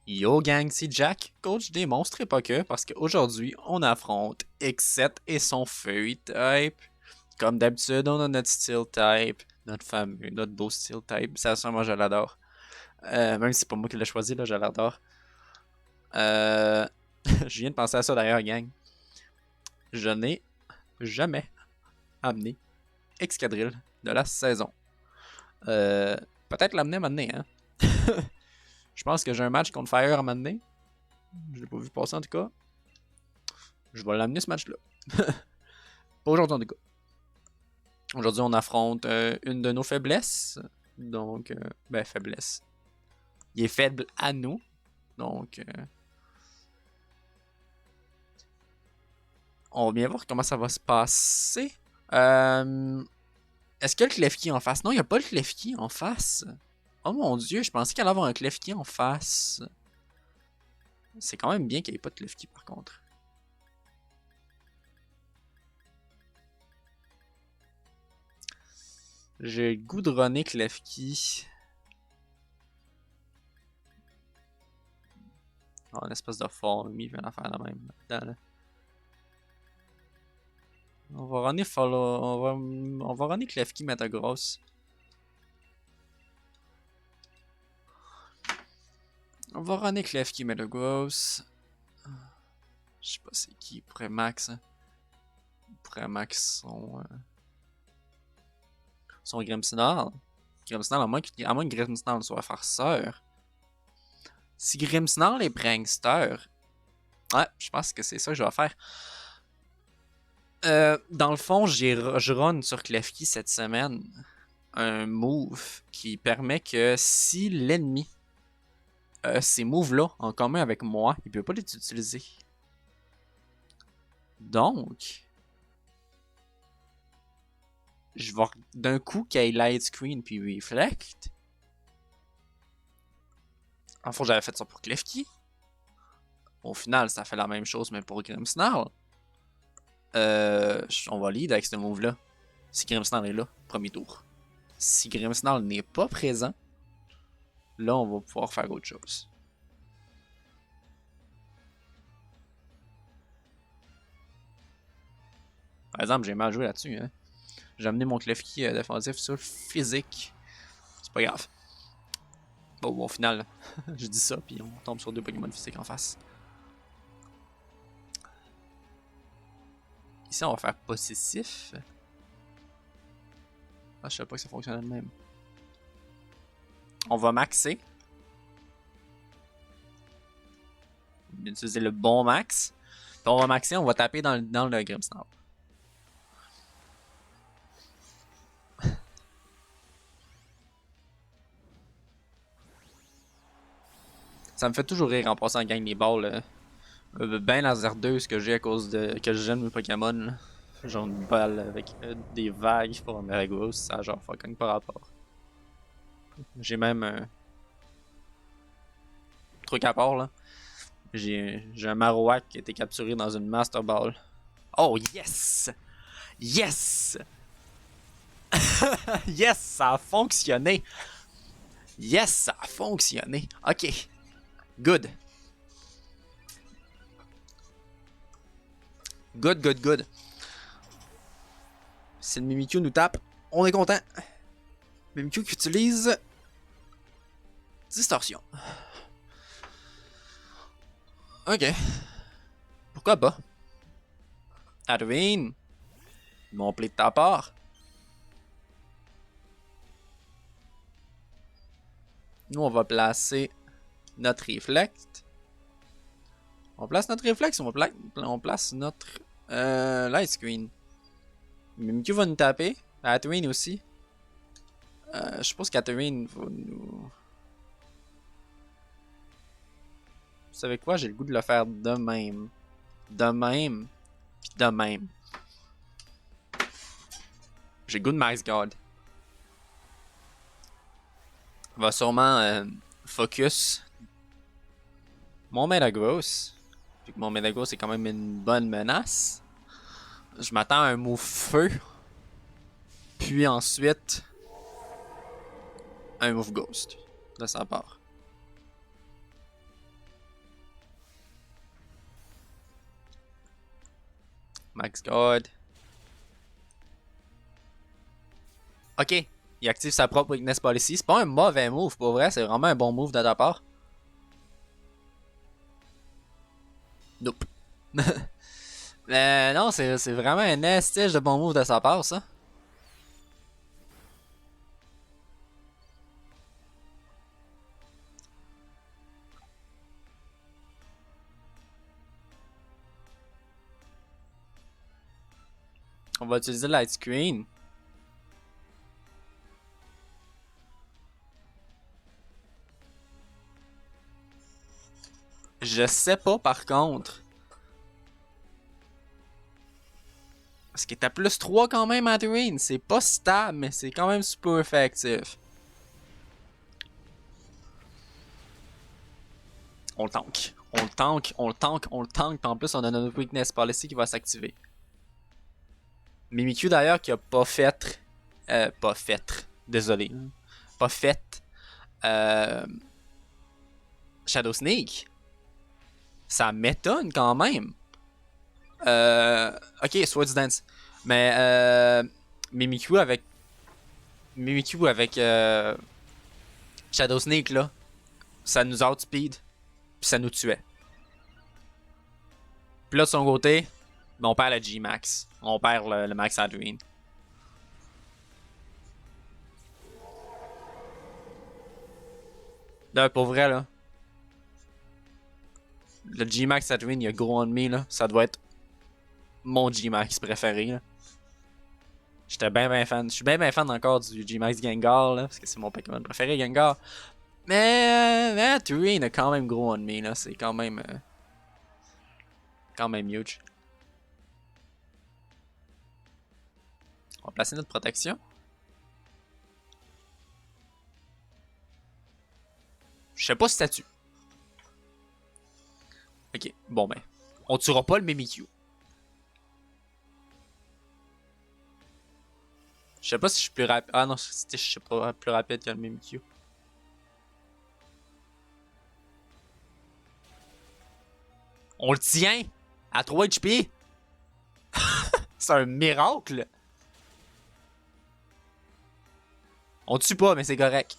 Yo gang, c'est Jack, coach des monstres et pas que, parce qu'aujourd'hui, on affronte X7 et son Fairy type. Comme d'habitude, on a notre Steel type, notre fameux, notre beau Steel type. Ça, moi, je l'adore. Même si c'est pas moi qui l'ai choisi, là, je l'adore. Euh... je viens de penser à ça d'ailleurs, gang. Je n'ai jamais amené Excadrill de la saison. Peut-être l'amener à m'amener, hein. Je pense que j'ai un match contre Fire à m'amener. Je l'ai pas vu passer en tout cas. Je vais l'amener ce match-là. Pas aujourd'hui en tout cas. Aujourd'hui, on affronte une de nos faiblesses. Donc, faiblesse. Il est faible à nous. Donc, on va bien voir comment ça va se passer. Est-ce qu'il y a le Klefki en face? Non, il n'y a pas le Klefki en face. Oh mon dieu, je pensais qu'il allait avoir un Klefki en face. C'est quand même bien qu'il n'y ait pas de Klefki par contre. J'ai le goût de runner Klefki. Oh, une espèce de fourmi, je viens d'en faire la même là-dedans. Là. On va runner on va runner Klefki Metagross. On va runner Klefki Metagross. Je sais pas c'est qui pourrait max. Hein. Pourrait max son Grimmsnarl. Grimmsnarl, à moins que Grimmsnarl soit farceur. Si Grimmsnarl est prankster, ouais, je pense que c'est ça que je vais faire. Dans le fond, je run sur Klefki cette semaine un move qui permet que si l'ennemi a ces moves-là en commun avec moi, il peut pas les utiliser. Donc, je vais d'un coup qu'il y ait Light Screen puis Reflect. En fond, j'avais fait ça pour Klefki. Au final, ça fait la même chose, mais pour Grimmsnarl. On va lead avec ce move-là. Si Grimmsnarl est là, premier tour. Si Grimmsnarl n'est pas présent, là, on va pouvoir faire autre chose. Par exemple, j'ai mal joué là-dessus. Hein. J'ai amené mon Klefki défensif sur physique. C'est pas grave. Bon, au final, je dis ça, puis on tombe sur deux Pokémon physiques en face. Ici, on va faire possessif. Ah, je sais pas que ça fonctionne de même. On va maxer. On va utiliser le bon max. Puis on va maxer, on va taper dans le Grimmsnarl. Ça me fait toujours rire en passant en gang les balles. Ben laserdeuse que j'ai à cause de que j'aime mes Pokémon. Là. Genre une balle avec des vagues pour un Metagross, ça genre fucking pas rapport. J'ai même un truc à part là. J'ai un Marowak qui a été capturé dans une Master Ball. Oh yes! Yes! Yes, ça a fonctionné! Yes, ça a fonctionné! Ok. Good. Good, good, good. Si le Mimikyu nous tape, on est content. Mimikyu qui utilise Distorsion. Ok. Pourquoi pas? Adwin. Mon play de ta part. Nous, on va placer notre Reflect. On place notre Reflex, on place notre Light Screen. Mimikyu va nous taper. Adwin aussi. Je suppose qu'Adwin va nous... Vous savez quoi? J'ai le goût de le faire de même. De même. Puis de même. J'ai le goût de Max God. On va sûrement focus mon Metagross. Vu que mon Metagross est quand même une bonne menace. Je m'attends à un move feu. Puis ensuite, un move ghost de sa part. Max God. Ok, il active sa propre weakness policy. C'est pas un mauvais move, pour vrai, c'est vraiment un bon move de ta part. Nope. Mais non, c'est vraiment un estige de bon move de sa part, ça. On va utiliser Light Screen. Je sais pas par contre. Parce qu'il est à plus 3 quand même, Adrien. C'est pas stable, mais c'est quand même super effectif. On le tank. On le tank, on le tank, on le tank. Puis en plus, on a notre weakness policy qui va s'activer. Mimikyu d'ailleurs qui a pas fait. Pas fait. Désolé. Pas fait. Shadow Sneak. Ça m'étonne quand même. Ok, Swords Dance. Mais Mimikyu avec. Mimikyu avec Shadow Sneak là. Ça nous outspeed. Puis ça nous tuait. Puis là de son côté, ben, on perd le G-Max. On perd le Max Adrien. Là, pour vrai là. Le G-Max Adrien, il y a gros ennemi là. Ça doit être mon G-Max préféré là. J'étais bien fan. Je suis bien fan encore du G-Max Gengar là. Parce que c'est mon Pokémon préféré, Gengar. Mais Adrien a quand même gros ennemi là. C'est quand même huge. On va placer notre protection. Je sais pas si ça tue. Ok, bon ben. On tuera pas le Mimikyu. Je sais pas si je suis plus rapide. Ah non, je suis pas plus rapide que le Mimikyu. On le tient à 3 HP. C'est un miracle. On tue pas, mais c'est correct.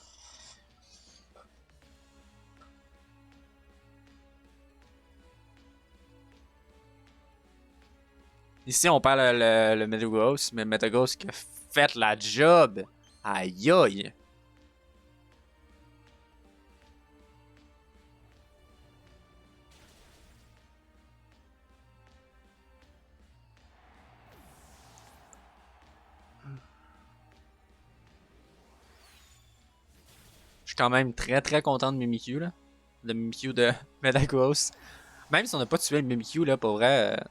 Ici, on perd le Metagross, mais Metagross qui a fait la job. Aïe aïe. Je suis quand même très content de Mimikyu là. Le Mimikyu de Metagross. Même si on n'a pas tué le Mimikyu là, pour vrai.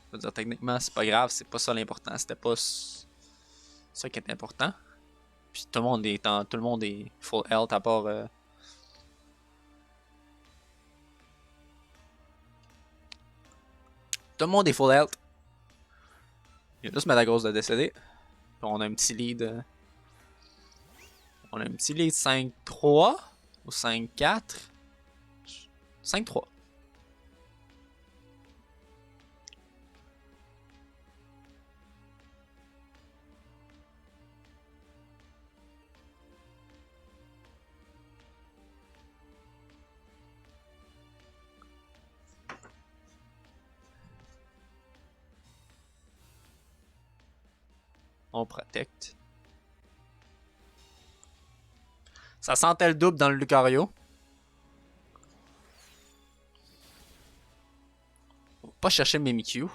Je veux dire, techniquement, c'est pas grave, c'est pas ça l'important. C'était pas ça qui est important. Puis tout le monde est full health à part. Tout le monde est full health. Il y a juste Metagross de décéder. Puis on a un petit lead. On a un petit lead 5-3 ou 5-4. 5-3. On protecte. Ça sentait le double dans le Lucario. On va pas chercher Mimikyu.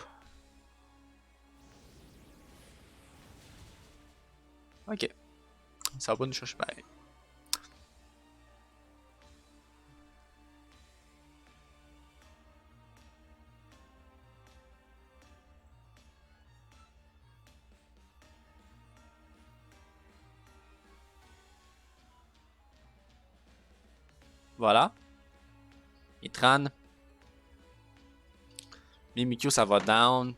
Ok. Ça va pas nous chercher pareil. Voilà. Itran. Mimikyu, ça va down.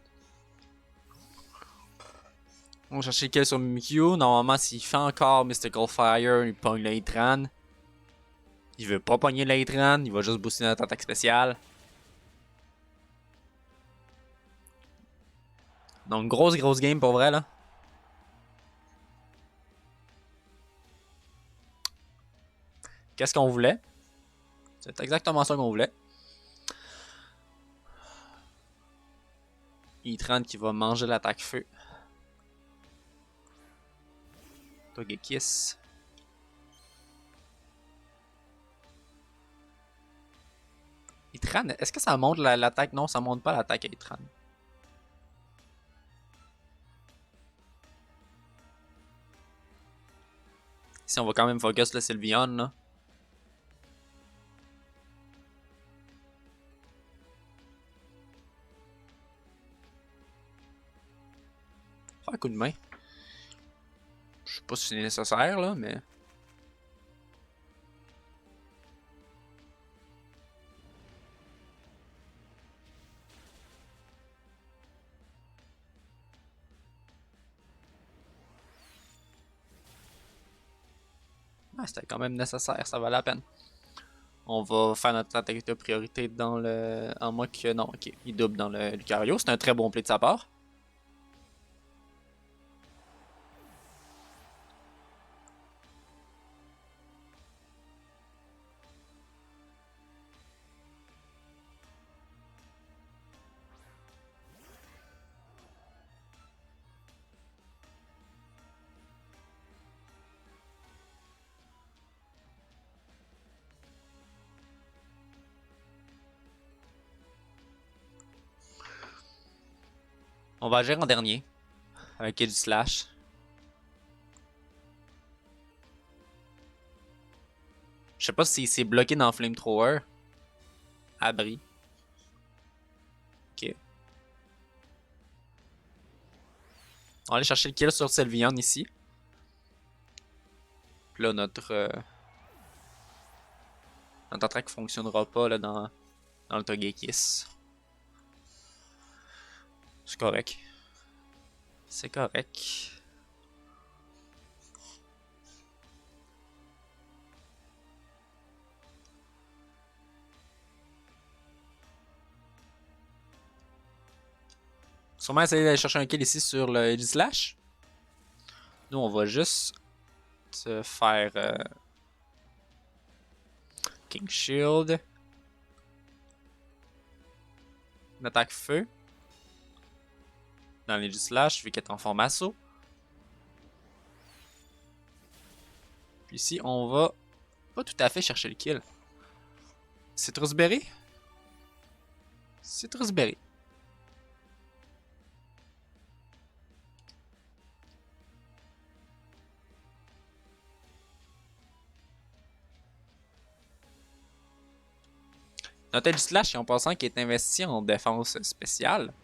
On va chercher quel sur Mimikyu. Normalement, s'il fait encore Mystical Fire, il pogne l'Itran. Il veut pas pogner l'Itran, il va juste booster notre attaque spéciale. Donc, grosse game pour vrai, là. Qu'est-ce qu'on voulait? C'est exactement ça qu'on voulait. E30 qui va manger l'attaque feu. Togekiss. Itran, est-ce que ça monte l'attaque? Non, ça monte pas l'attaque à Itran. Si on va quand même focus le Sylveon, là. Faire un coup de main. Je sais pas si c'est nécessaire, là, mais... Ah, c'était quand même nécessaire, ça valait la peine. On va faire notre attaque de priorité dans le... En moins que... Non, ok, il double dans le Lucario. C'est un très bon play de sa part. On va agir en dernier. Avec du slash. Je sais pas si c'est bloqué dans Flamethrower. Abri. Ok. On va aller chercher le kill sur Sylveon ici. Puis là, notre attaque fonctionnera pas là, dans le Togekiss. C'est correct. C'est correct. Sûrement essayer d'aller chercher un kill ici sur le Aegislash. Nous, on va juste se faire King Shield. Une attaque feu. Dans l'Aegislash, vu qu'elle est en forme assaut. Puis ici, on va pas tout à fait chercher le kill. Citrus Berry? Citrus Berry. Notre Aegislash, en passant, qui est investi en défense spéciale.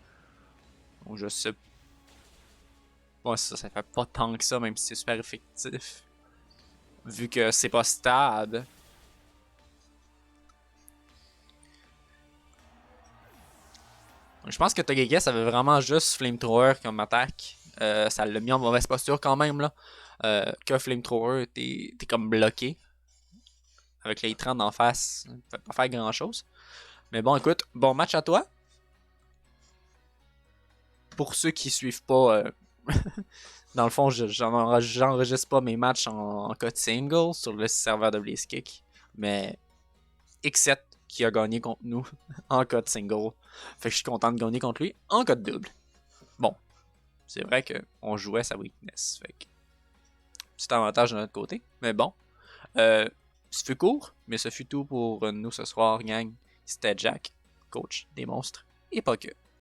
Donc je sais. Bon, ça fait pas tant que ça, même si c'est super effectif. Vu que c'est pas stable. Donc, je pense que Togekiss avait vraiment juste Flamethrower comme attaque. Ça l'a mis en mauvaise posture quand même là. Que Flamethrower, t'es comme bloqué. Avec les 30 en face, ne peut pas faire grand chose. Mais bon, écoute, bon match à toi. Pour ceux qui suivent pas, dans le fond, j'enregistre pas mes matchs en code single sur le serveur de Blitzkick. Mais X7 qui a gagné contre nous en code single. Fait que je suis content de gagner contre lui en code double. Bon, c'est vrai qu'on jouait sa weakness. Fait que petit avantage de notre côté. Mais bon, ce fut court, mais ce fut tout pour nous ce soir, gang. C'était Jack, coach des monstres et pas que.